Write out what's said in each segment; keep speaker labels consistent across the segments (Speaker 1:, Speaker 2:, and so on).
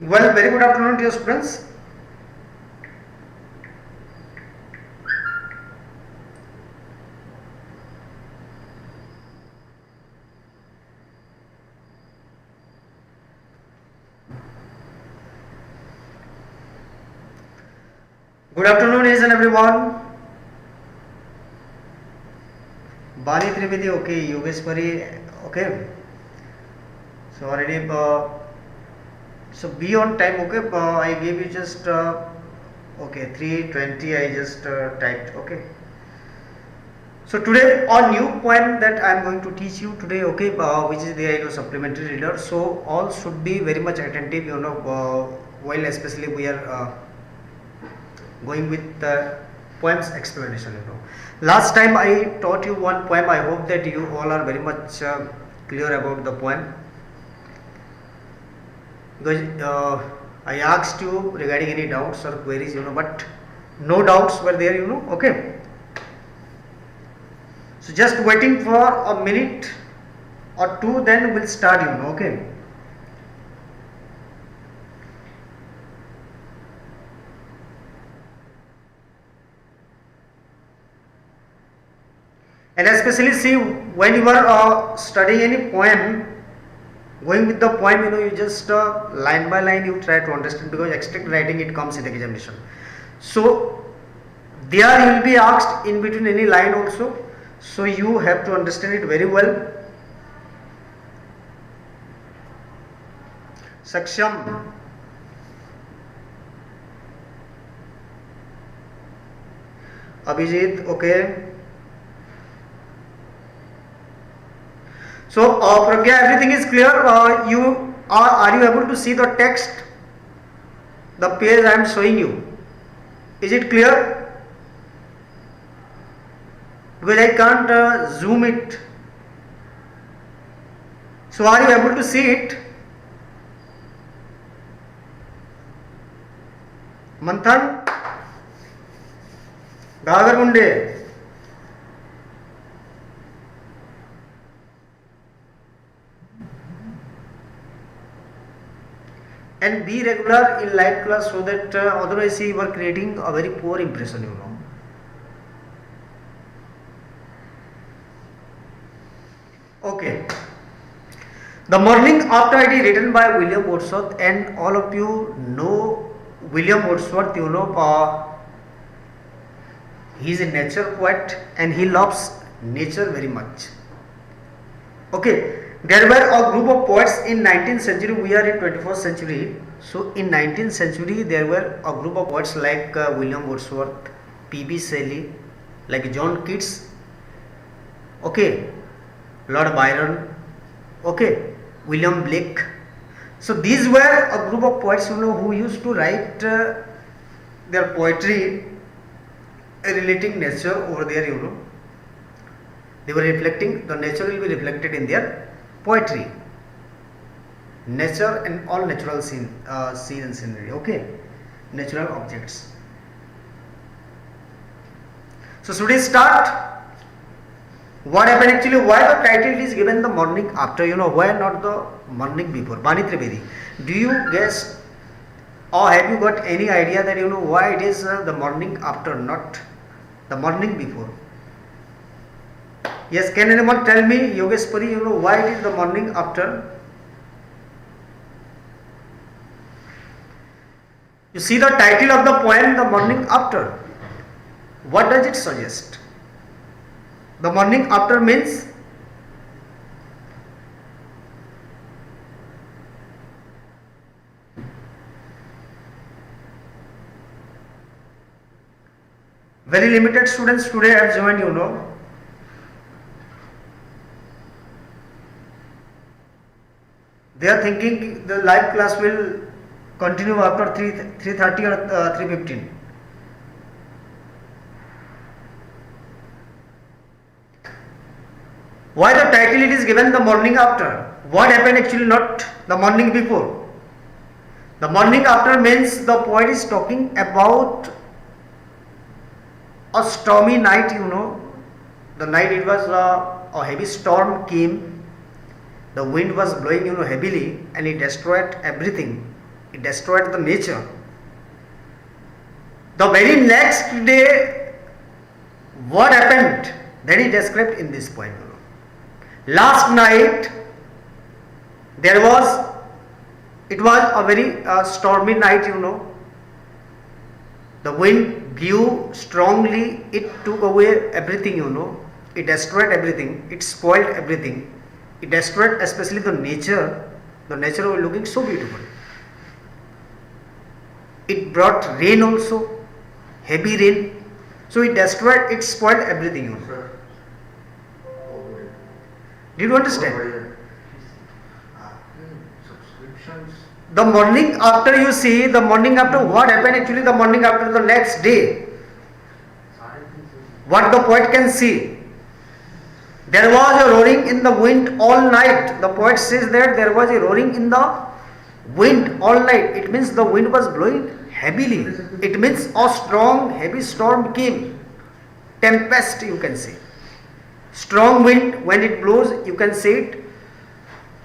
Speaker 1: Well, very good afternoon, dear students. Good afternoon, each and everyone. Bani Trivedi, okay. Yogeshwari, okay. So already, so be on time, okay. I gave you just okay 3:20. I just typed, okay. So today, a new poem that I am going to teach you today, okay, which is the supplementary reader. So all should be very much attentive, while especially we are going with the poems explanation. Last time I taught you one poem. I hope that you all are very much clear about the poem, because I asked you regarding any doubts or queries, but no doubts were there, okay. So just waiting for a minute or two, then we'll start, okay. And especially see, when you are studying any poem, going with the poem, you just line by line you try to understand, because extract writing it comes in the examination. So there you will be asked in between any line also, so you have to understand it very well. Saksham, Abhijit, okay. So Pragya, everything is clear. You are you able to see the text, the page I am showing you? Is it clear? Because I can't zoom it. So are you able to see it? Manthan, Gagar Munde. And be regular in live class, so that otherwise you are creating a very poor impression, Okay. The Morning After It is written by William Wordsworth, and all of you know William Wordsworth, he is a nature poet and he loves nature very much. Okay. There were a group of poets in 19th century. We are in 21st century. So in 19th century there were a group of poets like William Wordsworth, P.B. Shelley, like John Keats, okay, Lord Byron, okay, William Blake. So these were a group of poets, who used to write their poetry relating nature over there, They were reflecting, the nature will be reflected in their poetry. Nature and all natural scene and scenery, okay, natural objects. So should we start? What happened actually? Why the title is given the morning after? Why not the morning before? Bani Trivedi, do you guess, or have you got any idea that why it is the morning after, not the morning before? Yes, can anyone tell me, Yogeshwari, why it is the morning after? You see the title of the poem, The Morning After. What does it suggest? The morning after means very limited students today have joined, They are thinking the live class will continue after 3:30 or 3:15. Why the title it is given the morning after? What happened actually, not the morning before? The morning after means the poet is talking about a stormy night, The night it was a heavy storm came. The wind was blowing, heavily, and it destroyed everything. It destroyed the nature. The very next day, what happened? That is described in this poem. Last night, it was a very stormy night. The wind blew strongly. It took away everything. It destroyed everything. It spoiled everything. It destroyed especially the nature. The nature was looking so beautiful. It brought rain also, heavy rain. So it destroyed, it spoiled everything. Did you understand? The morning after, you see, the morning after, what happened actually the morning after, the next day? What the poet can see? There was a roaring in the wind all night. The poet says that there was a roaring in the wind all night. It means the wind was blowing heavily. It means a strong, heavy storm came. Tempest, you can say. Strong wind, when it blows, you can say it.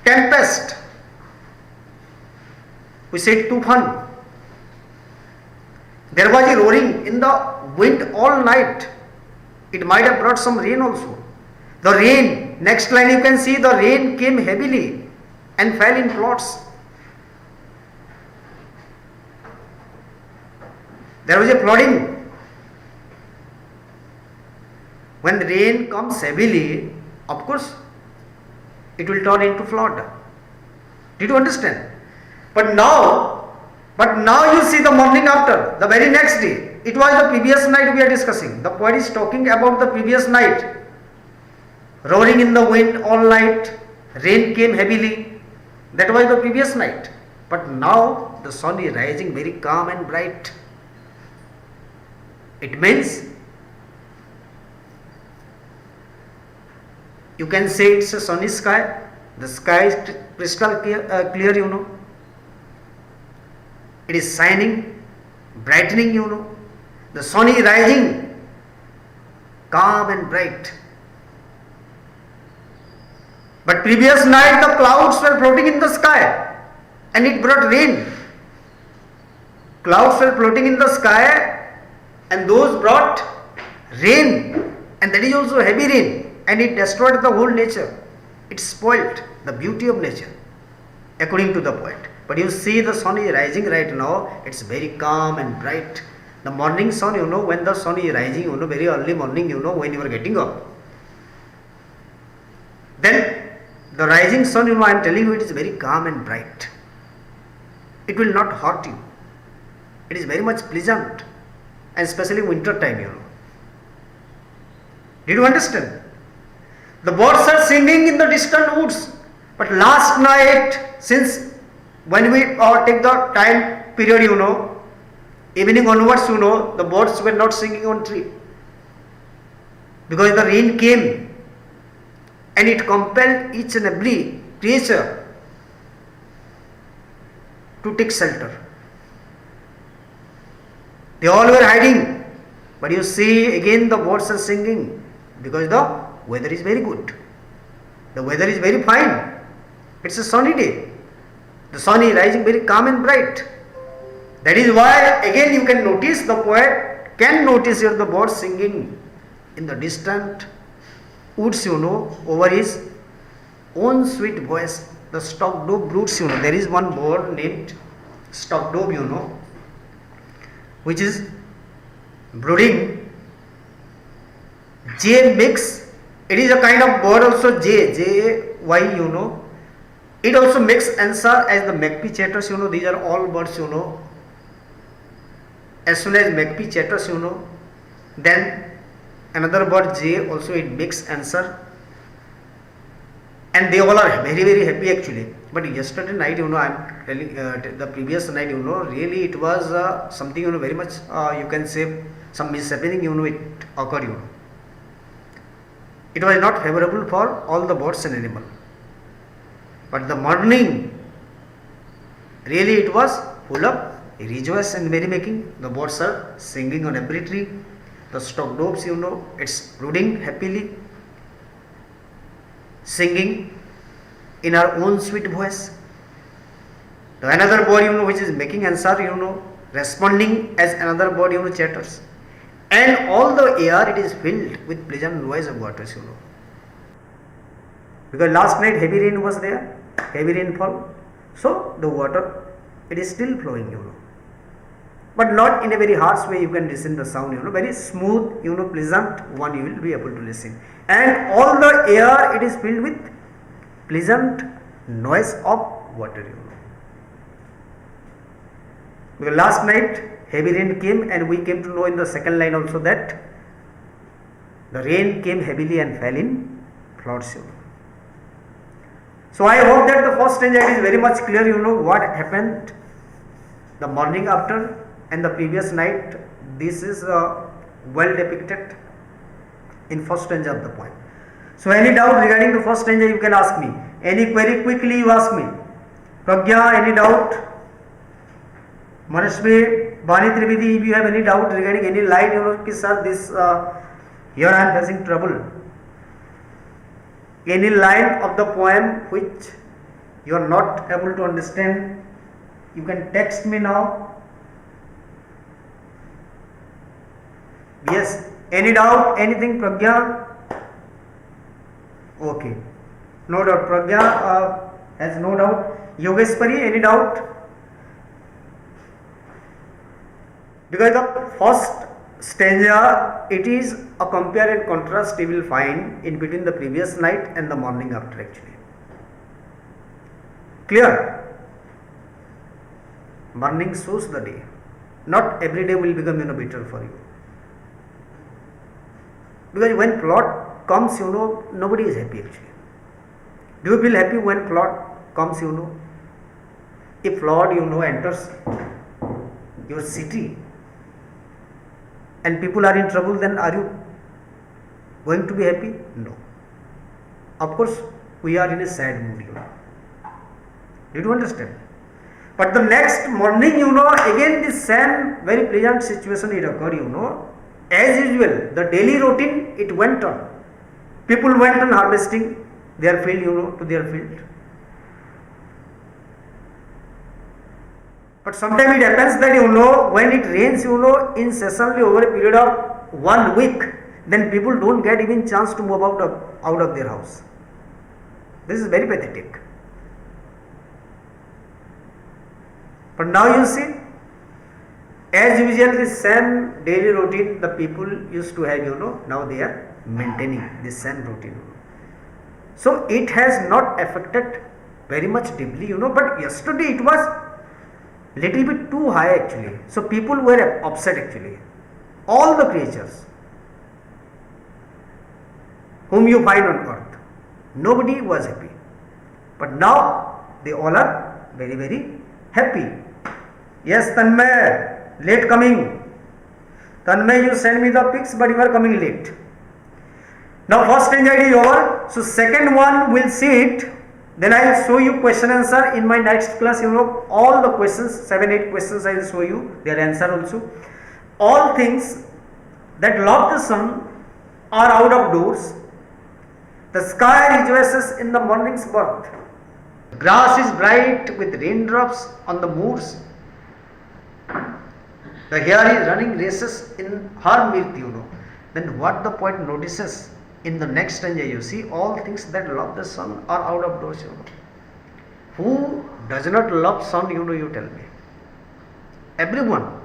Speaker 1: Tempest. We say tufan. There was a roaring in the wind all night. It might have brought some rain also. The rain, next line you can see, the rain came heavily and fell in plots. There was a flooding. When rain comes heavily, of course, it will turn into flood. Did you understand? But now you see the morning after, the very next day. It was the previous night we are discussing. The poet is talking about the previous night. Roaring in the wind all night, rain came heavily. That was the previous night. But now the sun is rising very calm and bright. It means you can say it's a sunny sky. The sky is crystal clear. It is shining, brightening. The sun is rising, calm and bright. But previous night the clouds were floating in the sky and it brought rain. Clouds were floating in the sky and those brought rain, and that is also heavy rain, and it destroyed the whole nature. It spoilt the beauty of nature, according to the poet. But you see the sun is rising right now, it's very calm and bright. The morning sun, when the sun is rising, very early morning, when you are getting up. Then the rising sun, I am telling you, it is very calm and bright. It will not hurt you. It is very much pleasant, and especially winter time, Did you understand? The birds are singing in the distant woods. But last night, since when we take the time period, evening onwards, the birds were not singing on tree. Because the rain came and it compelled each and every creature to take shelter. They all were hiding. But you see, again the birds are singing because the weather is very good. The weather is very fine. It's a sunny day. The sun is rising very calm and bright. That is why again you can notice, the poet can notice here the birds singing in the distant woods, over his own sweet voice. The stock-dove broods, there is one bird named stock-dove, which is brooding. Jay makes, it is a kind of bird also, J-Y, It also makes answer as the magpie chatters, these are all birds, As soon as magpie chatters, then another bird J also it makes answer. And they all are very, very happy actually. But yesterday night, I am telling, the previous night, really it was something, very much, you can say, some mishappening, it occurred, It was not favorable for all the birds and animals. But the morning, really it was full of rejoice and merrymaking. The birds are singing on every tree. The stock doves, it's brooding happily, singing in our own sweet voice. The another bird, which is making answer, responding as another bird, chatters. And all the air, it is filled with pleasant noise of waters, Because last night heavy rain was there, heavy rainfall. So the water, it is still flowing, But not in a very harsh way you can listen the sound, very smooth, pleasant one you will be able to listen. And all the air, it is filled with pleasant noise of water, Because last night heavy rain came, and we came to know in the second line also that the rain came heavily and fell in floods. So I hope that the first stanza is very much clear, what happened the morning after and the previous night. This is well depicted in first stanza of the poem. So any doubt regarding the first stanza you can ask me. Any query quickly you ask me. Pragya, any doubt? Manashme, Bani Trivedi, if you have any doubt regarding any line, sir, this here I am facing trouble. Any line of the poem which you are not able to understand, you can text me now. Yes, any doubt, anything, Pragya? Okay, no doubt, Pragya has no doubt. Yogeshwari, any doubt? Because the first stanza, it is a compare and contrast you will find in between the previous night and the morning after actually. Clear? Morning shows the day. Not every day will become better for you. Because when flood comes, nobody is happy actually. Do you feel happy when flood comes, If flood, enters your city and people are in trouble, then are you going to be happy? No. Of course, we are in a sad mood, Did you understand? But the next morning, again this same very pleasant situation it occurred, As usual, the daily routine, it went on. People went on harvesting their field, to their field. But sometimes it happens that, when it rains, incessantly over a period of 1 week, then people don't get even chance to move out of their house. This is very pathetic. But now you see, as usual, the same daily routine the people used to have, now they are maintaining this same routine. So it has not affected very much deeply, but yesterday it was little bit too high actually. So people were upset actually. All the creatures whom you find on earth, nobody was happy. But now they all are very, very happy. Yes, Tanmay, late coming. Tanmay, you send me the pics, but you are coming late. Now first stanza is over. So second one we'll see it. Then I will show you question answer in my next class. All the questions, 7-8 questions I will show you their answer also. All things that love the sun are out of doors. The sky rejoices in the morning's birth. Grass is bright with raindrops on the moors. The hare is running races in her mirth, Then what the poet notices in the next stanza, you see, all things that love the sun are out of doors, Who does not love sun, you tell me. Everyone.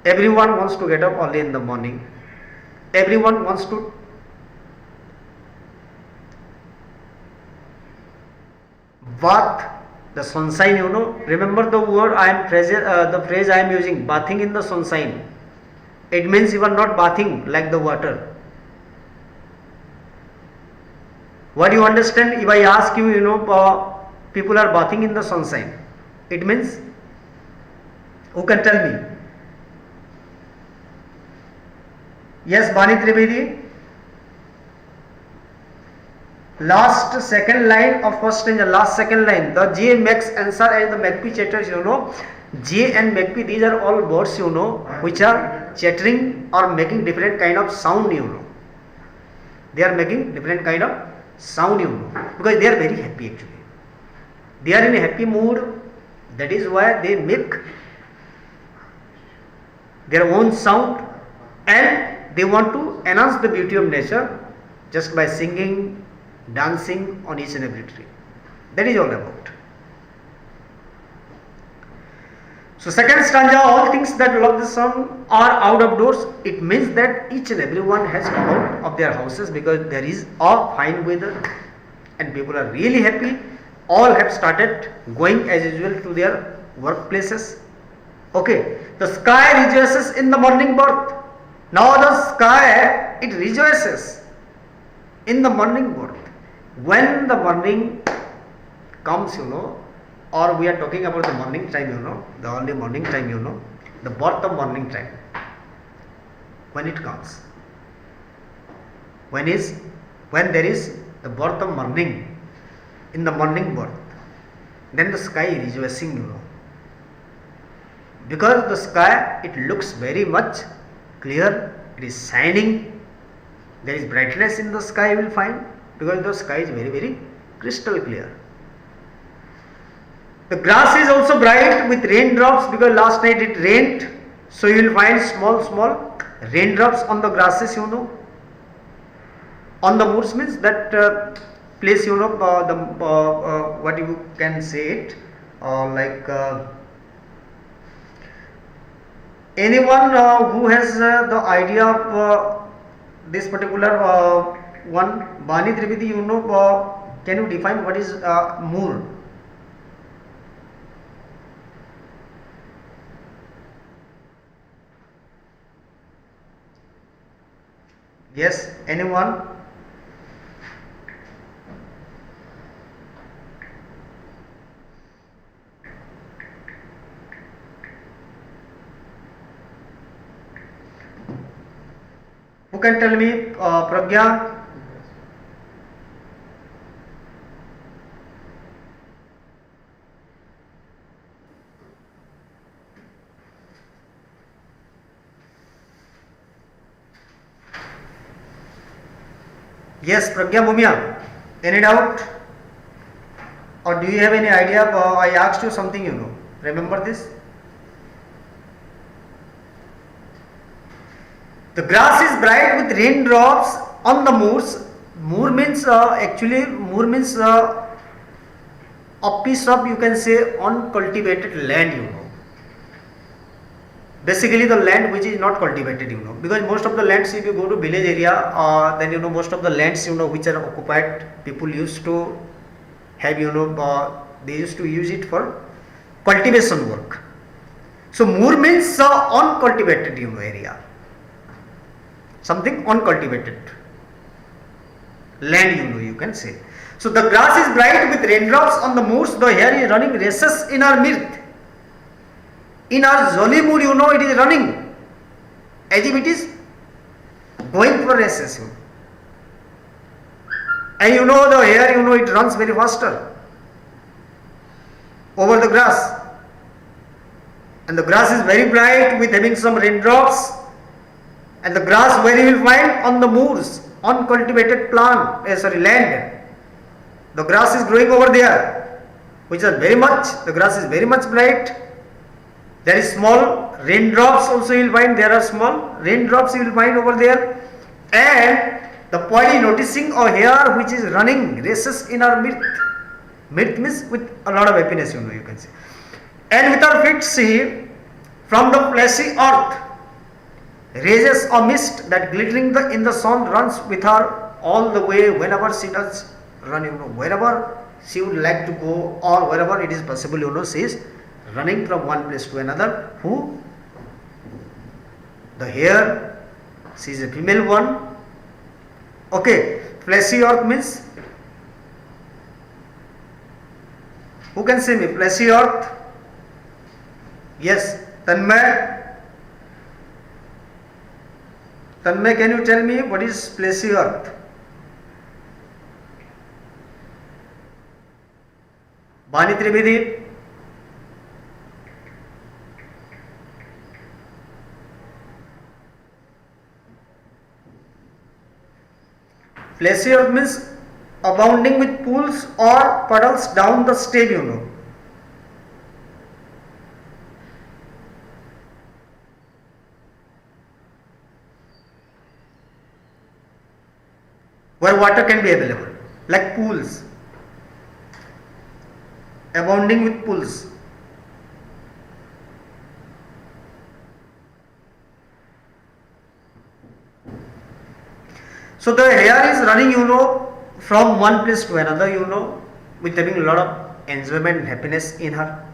Speaker 1: Everyone wants to get up early in the morning. Everyone wants to bath the sunshine, Remember the word the phrase I am using, bathing in the sunshine. It means you are not bathing like the water. What do you understand if I ask you, people are bathing in the sunshine? It means, who can tell me? Yes, Bani Trivedi. Last second line of first stanza, last second line. The J makes answer and the magpie chatters, J and magpie, these are all birds, which are chattering or making different kind of sound, They are making different kind of sound, because they are very happy actually. They are in a happy mood. That is why they make their own sound, and they want to enhance the beauty of nature just by singing, dancing on each and every tree. That is all about. So second stanza, all things that love the sun are out of doors. It means that each and everyone has come out of their houses because there is a fine weather and people are really happy. All have started going as usual to their workplaces. Okay, the sky rejoices in the morning birth. Now the sky, it rejoices in the morning birth. When the morning comes, or we are talking about the morning time, the only morning time, the birth of morning time. When it comes, when there is the birth of morning, in the morning birth, then the sky is rejoicing, because the sky, it looks very much clear, it is shining, there is brightness in the sky, you will find, because the sky is very, very crystal clear. The grass is also bright with raindrops because last night it rained, so you will find small raindrops on the grasses, on the moors, means that place, what you can say it, anyone who has the idea of this particular one, Bani Trivedi, can you define what is moor? Yes, anyone? Who can tell me, Pragya? Yes, Pragya Mumia, any doubt? Or do you have any idea? I asked you something, remember this? The grass is bright with raindrops on the moors. Moor means a piece of, you can say, uncultivated land, Basically the land which is not cultivated, because most of the lands, if you go to village area, then most of the lands, which are occupied, people used to have, they used to use it for cultivation work. So moor means uncultivated, area, something uncultivated land, you can say. So the grass is bright with raindrops on the moors, the hair is running races in our mirth. In our jolly mood, it is running as if it is going for races. And the hair, it runs very faster over the grass. And the grass is very bright with having some raindrops. And the grass where you will find on the moors, uncultivated land. The grass is growing over there, the grass is very much bright. There is small raindrops also you will find, there are small raindrops you will find over there. And the poet is noticing a hair which is running races in our mirth. Mirth means with a lot of happiness, you can say. And with our feet see, from the fleshy earth, raises a mist that glittering in the sun runs with her all the way whenever she does run, wherever she would like to go or wherever it is possible, she is running from one place to another. Who? The hare, she is a female one. Okay, fleshy earth means, who can say me, fleshy earth? Yes, Tanmay, can you tell me what is fleshy earth? Bani Trivedi. Fleshy earth means abounding with pools or puddles down the stem, where water can be available, like pools, abounding with pools. So the hair is running, from one place to another, with having a lot of enjoyment and happiness in her,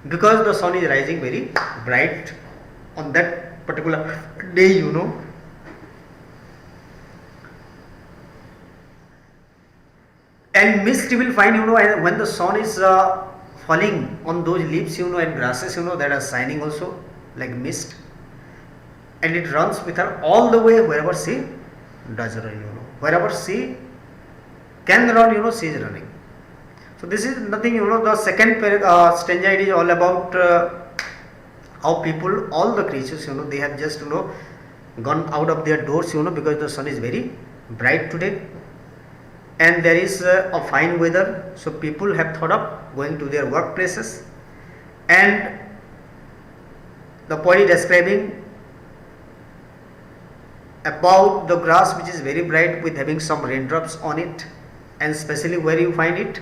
Speaker 1: because the sun is rising very bright on that particular day, And mist you will find, when the sun is falling on those leaves, and grasses, that are shining also like mist, and it runs with her all the way wherever she does run, wherever she can run, she is running. So this is nothing, the second stanza, it is all about how people, all the creatures, they have just, gone out of their doors, because the sun is very bright today, and there is a fine weather, so people have thought of going to their workplaces, and the poet is describing about the grass which is very bright with having some raindrops on it, and especially where you find it,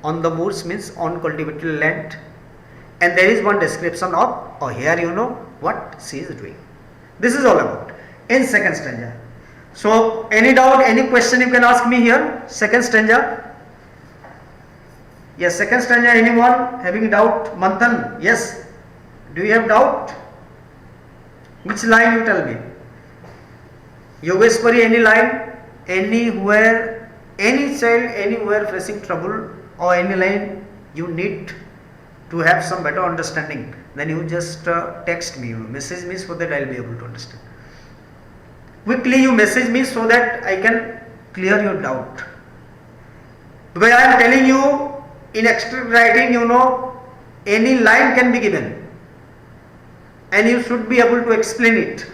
Speaker 1: on the moors, means on cultivated land, and there is one description of here, what she is doing. This is all about in second stanza. So any doubt, any question you can ask me here. Second stanza. Yes, second stanza, anyone having doubt? Manthan, yes. Do you have doubt? Which line you tell me? Yogeshwari, any line? Anywhere, any child, anywhere facing trouble, or any line you need to have some better understanding, then you just text me, message me, so that I will be able to understand. Quickly you message me so that I can clear your doubt, because I am telling you, in extract writing, any line can be given and you should be able to explain it.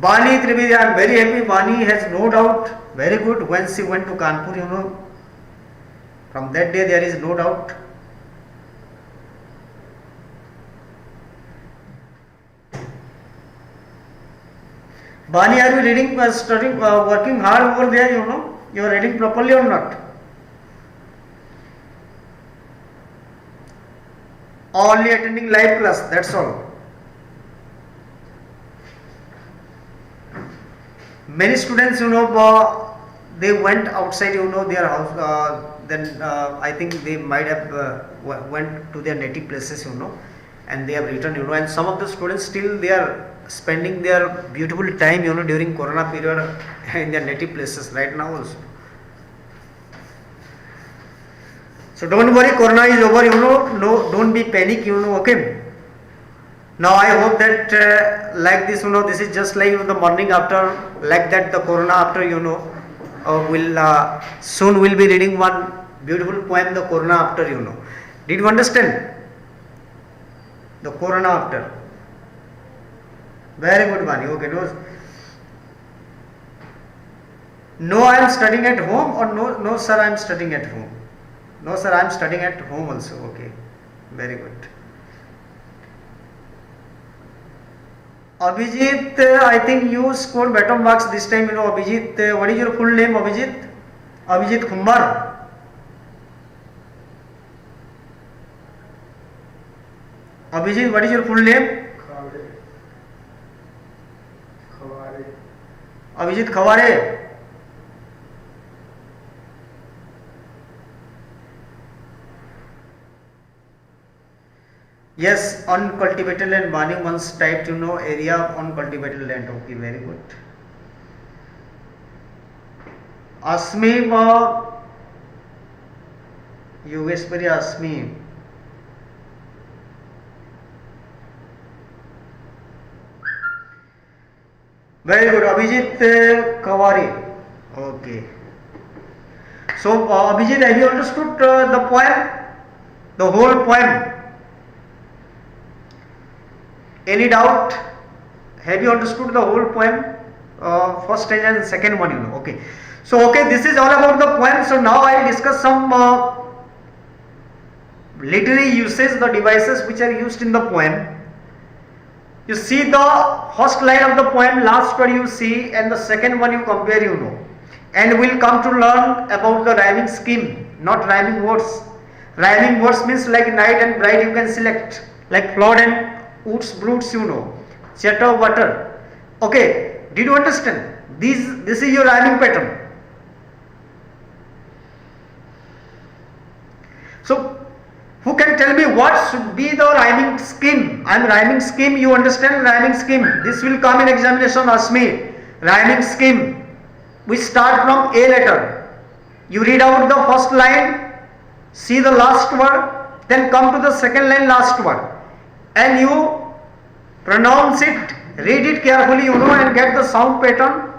Speaker 1: Bani Trivedi, I am very happy. Bani has no doubt, very good. When she went to Kanpur, from that day there is no doubt. Bani, are you reading, studying, working hard over there, you are reading properly or not? Only attending live class, that's all. Many students, they went outside, their house, then I think they might have went to their native places, and they have returned, and some of the students still they are spending their beautiful time, during Corona period in their native places right now also. So don't worry, Corona is over, no, don't be panic, okay. Now I hope that like this, this is just like the morning after, like that the Corona after, will soon we'll be reading one beautiful poem, the Corona after, Did you understand? The Corona after. Very good, Bani. Okay, no, I am studying at home, or no, sir, I am studying at home. No, sir, I am studying at home also. Okay, very good. Abhijit, I think you scored better marks this time. Abhijit, what is your full name, Abhijit? Abhijit Kumar. Abhijit, what is your full name? Abhijit Khaware. Yes, uncultivated land. Bani once typed, area of uncultivated land. Okay, very good. Asmi, Yogeshwari Asmi. Very good, Abhijit Kawari. Okay. So, Abhijit, have you understood the poem? The whole poem? Any doubt? Have you understood the whole poem? first stanza and second one, you know. Okay. So okay, this is all about the poem. So now I will discuss some literary uses, the devices which are used in the poem. You see the first line of the poem, last word you see, and the second one you compare, you know. And we'll come to learn about the rhyming scheme, not rhyming words. Rhyming words means like night and bright you can select, like flood and woods, broods, you know, chatter, water. Okay, did you understand? This is your rhyming pattern. So who can tell me what should be the rhyming scheme? I am rhyming scheme, you understand rhyming scheme. This will come in examination, ask me. Rhyming scheme. We start from A letter. You read out the first line, see the last word, then come to the second line, last word. And you pronounce it, read it carefully, you know, and get the sound pattern.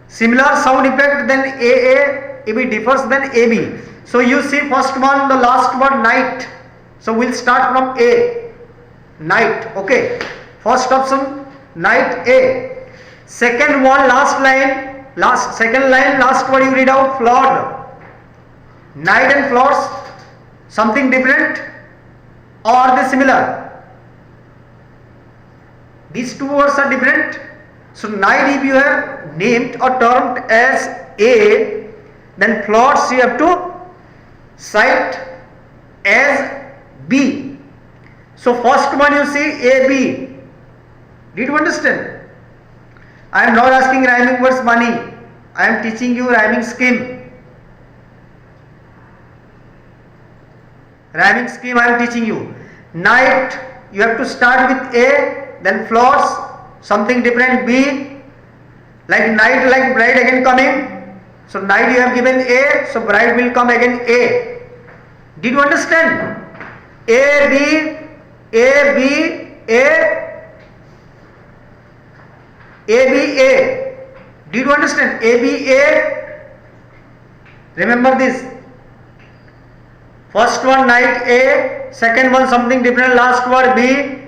Speaker 1: Similar sound effect, then AA, AB differs, then AB. So you see first one, the last word, night. So we'll start from A, night. Okay. First option, night, A. Second one, second line, last word you read out, flood. Night and floods, something different or are they similar? These two words are different. So night if you have named or termed as A, then floods you have to cite as B. So first one you see AB. Did you understand? I am not asking rhyming words money. I am teaching you rhyming scheme. Rhyming scheme I am teaching you. Night you have to start with A, then floods, something different B. Like night, like bride again coming. So night you have given A, so bride will come again A. Did you understand? A, B, A, B, A, A, B, A. Did you understand? A, B, A. Remember this. First one night A, second one something different, last word B,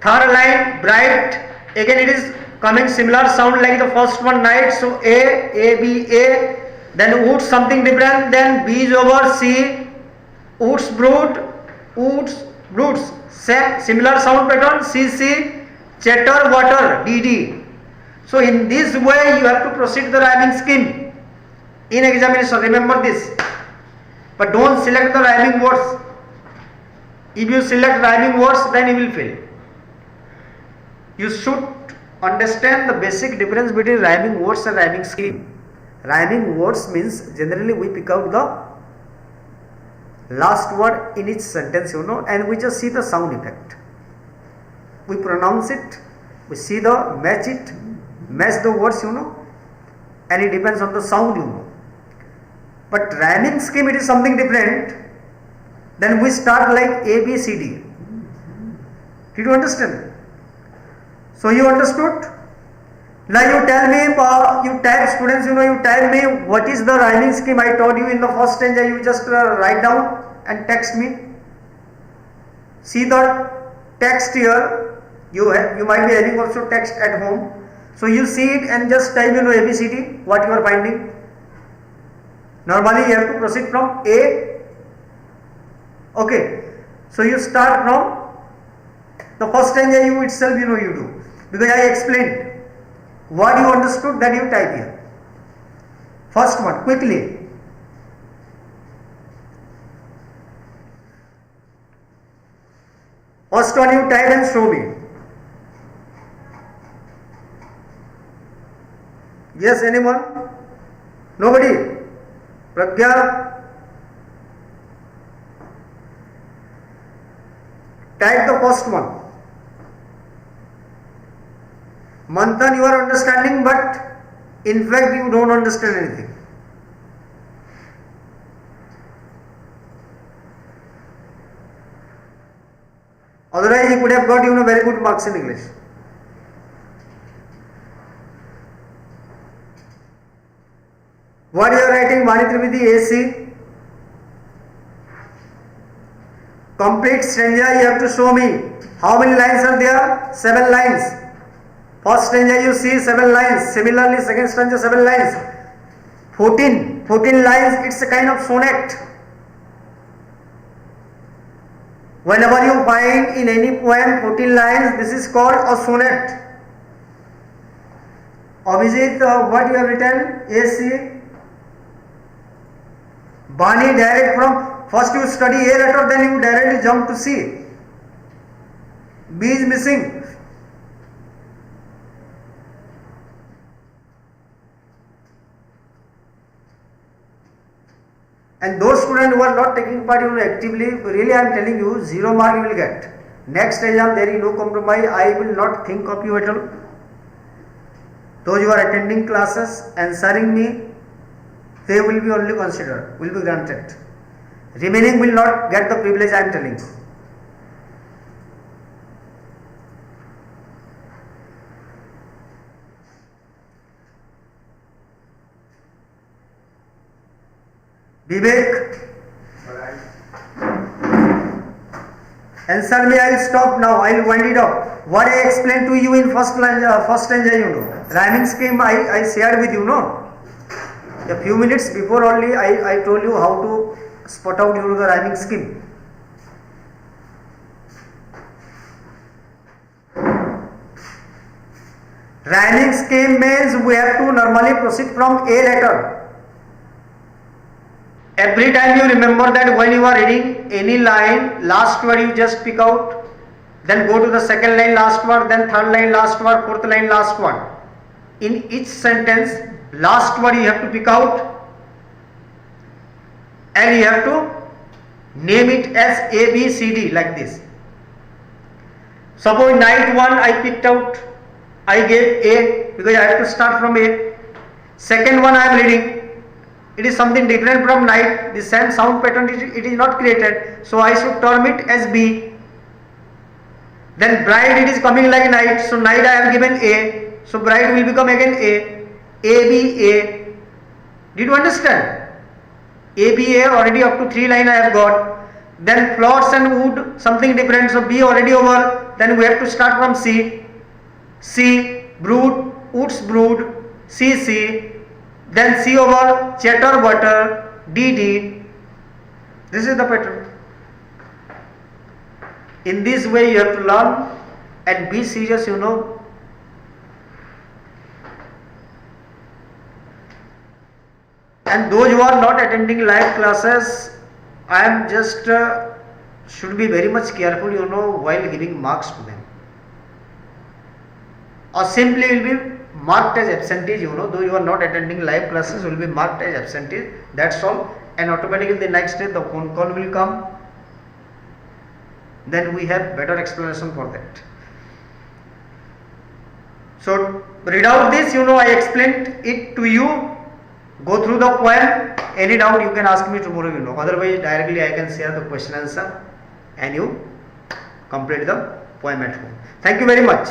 Speaker 1: third line bright. Again it is coming similar sound like the first one night. So A, B, A. Then woods something different. Then B is over C. Woods brood, woods broods. Same similar sound pattern C, C. Chatter water D, D. So in this way you have to proceed the rhyming scheme in examination. Remember this. But don't select the rhyming words. If you select rhyming words, then you will fail. You should understand the basic difference between rhyming words and rhyming scheme. Rhyming words means generally we pick out the last word in each sentence, you know, and we just see the sound effect. We pronounce it, we see the match the words, you know, and it depends on the sound, you know. But rhyming scheme, it is something different. Then we start like A, B, C, D. Did you understand? So you understood? Now you tell me, you type students, you know, you tell me what is the rhyming scheme I told you in the first stanza. You just write down and text me. See the text here. You might be having also text at home. So you see it and just type, you know, A, B, C, D, what you are finding. Normally you have to proceed from A. Okay. So you start from the first stanza, you itself, you know, you do. Because I explained. What you understood, that you type here. First one, quickly. First one you type and show me. Yes, anyone? Nobody? Pragya? Type the first one. Manthan, you are understanding, but in fact you don't understand anything. Otherwise you could have got, you know, very good marks in English. What you are writing, Vani Trivedi, AC? Complete stanza you have to show me. How many lines are there? 7 lines. First stanza you see 7 lines, similarly second stanza 7 lines, 14 lines, it's a kind of sonnet. Whenever you find in any poem 14 lines, this is called a sonnet. Abhijit, what you have written? AC. Bani, direct from first you study A letter, then you directly jump to C. B is missing. And those students who are not taking part actively, really I am telling you, 0 mark you will get. Next exam there is no compromise. I will not think of you at all. Those who are attending classes, answering me, they will be only considered, will be granted. Remaining will not get the privilege I am telling you. Vivek, answer me. I will stop now. I will wind it up. What I explained to you in first stanza, you know, rhyming scheme I shared with you, no? A few minutes before only I told you how to spot out the rhyming scheme. Rhyming scheme means we have to normally proceed from A letter. Every time you remember that when you are reading any line, last word you just pick out, then go to the second line, last word, then third line, last word, fourth line, last word. In each sentence, last word you have to pick out and you have to name it as A, B, C, D like this. Suppose night 1 I picked out, I gave A because I have to start from A. Second one I am reading. It is something different from night. The same sound pattern it is not created. So I should term it as B. Then bride it is coming like night. So night I have given A. So bride will become again A. A, B, A. Did you understand? A, B, A already up to 3 line I have got. Then plots and wood something different. So B already over. Then we have to start from C. C, brood, woods brood, C. Then C over, chatter, butter, D. This is the pattern. In this way you have to learn and be serious, you know. And those who are not attending live classes, I am just should be very much careful, you know, while giving marks to them. Or simply will be marked as absentees, you know, though you are not attending live classes, will be marked as absentees, that's all, and automatically the next day the phone call will come, then we have better explanation for that. So read out this, you know, I explained it to you, go through the poem, any doubt you can ask me tomorrow, you know, otherwise directly I can share the question answer and you complete the poem at home. Thank you very much.